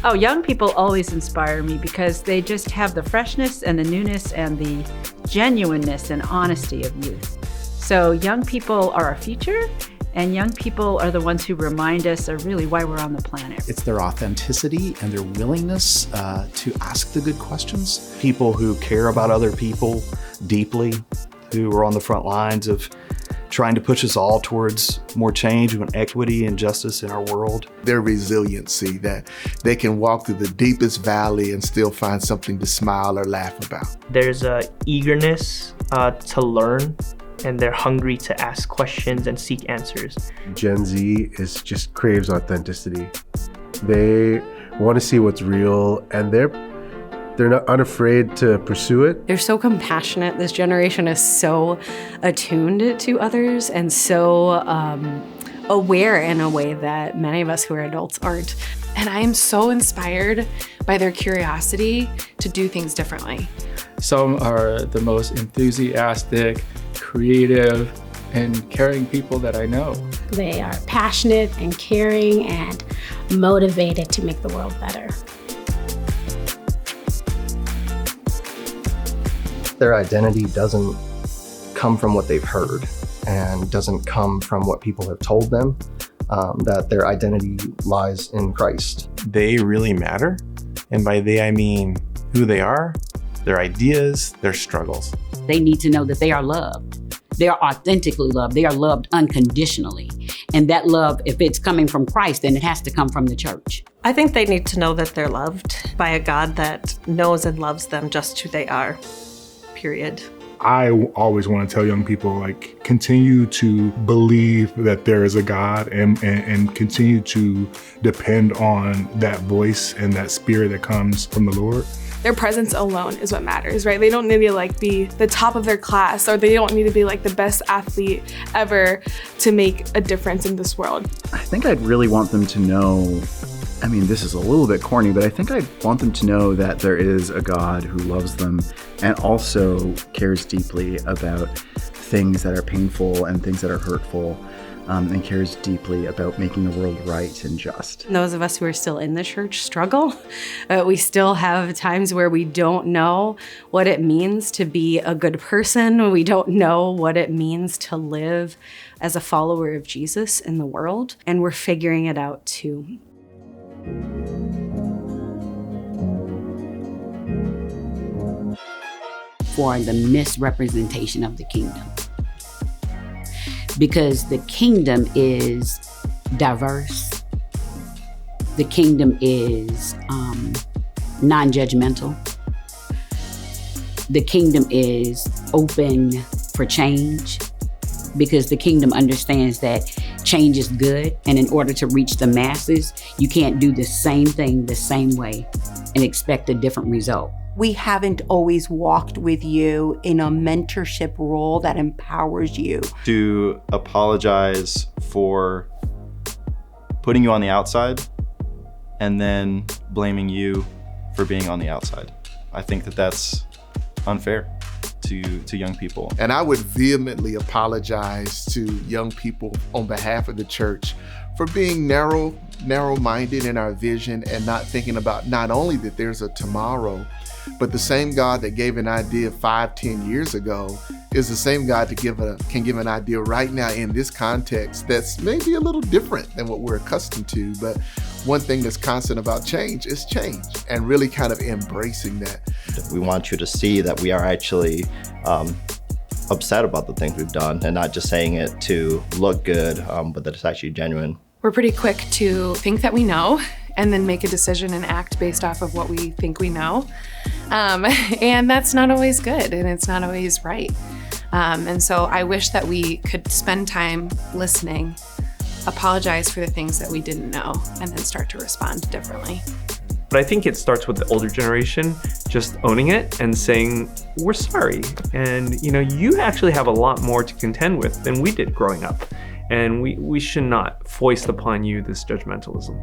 Oh, young people always inspire me because they just have the freshness and the newness and the genuineness and honesty of youth. So young people are our future, and young people are the ones who remind us of really why we're on the planet. It's their authenticity and their willingness to ask the good questions. People who care about other people deeply, who are on the front lines of trying to push us all towards more change and equity and justice in our world. Their resiliency, that they can walk through the deepest valley and still find something to smile or laugh about. There's a eagerness to learn, and they're hungry to ask questions and seek answers. Gen Z just craves authenticity. They want to see what's real, and they're not unafraid to pursue it. They're so compassionate. This generation is so attuned to others and so aware in a way that many of us who are adults aren't. And I am so inspired by their curiosity to do things differently. Some are the most enthusiastic, creative, and caring people that I know. They are passionate and caring and motivated to make the world better. Their identity doesn't come from what they've heard and doesn't come from what people have told them, that their identity lies in Christ. They really matter. And by they, I mean who they are, their ideas, their struggles. They need to know that they are loved. They are authentically loved. They are loved unconditionally. And that love, if it's coming from Christ, then it has to come from the church. I think they need to know that they're loved by a God that knows and loves them just who they are. Period. I always want to tell young people, continue to believe that there is a God and continue to depend on that voice and that spirit that comes from the Lord. Their presence alone is what matters, right? They don't need to be the top of their class, or they don't need to be the best athlete ever to make a difference in this world. I think I'd really want them to know, this is a little bit corny, but I think I'd want them to know that there is a God who loves them and also cares deeply about things that are painful and things that are hurtful, and cares deeply about making the world right and just. Those of us who are still in the church struggle. We still have times where we don't know what it means to be a good person. We don't know what it means to live as a follower of Jesus in the world, and we're figuring it out too. For the misrepresentation of the kingdom. Because the kingdom is diverse. The kingdom is non-judgmental. The kingdom is open for change, because the kingdom understands that change is good, and in order to reach the masses, you can't do the same thing the same way and expect a different result. We haven't always walked with you in a mentorship role that empowers you. To apologize for putting you on the outside and then blaming you for being on the outside. I think that that's unfair to young people. And I would vehemently apologize to young people on behalf of the church for being narrow-minded in our vision and not thinking about not only that there's a tomorrow, but the same God that gave an idea 5-10 years ago is the same God that can give an idea right now in this context that's maybe a little different than what we're accustomed to. But one thing that's constant about change is change, and really kind of embracing that. We want you to see that we are actually upset about the things we've done, and not just saying it to look good, but that it's actually genuine. We're pretty quick to think that we know and then make a decision and act based off of what we think we know. And that's not always good, and it's not always right. And so I wish that we could spend time listening, apologize for the things that we didn't know, and then start to respond differently. But I think it starts with the older generation just owning it and saying, we're sorry. And you actually have a lot more to contend with than we did growing up. And we should not foist upon you this judgmentalism.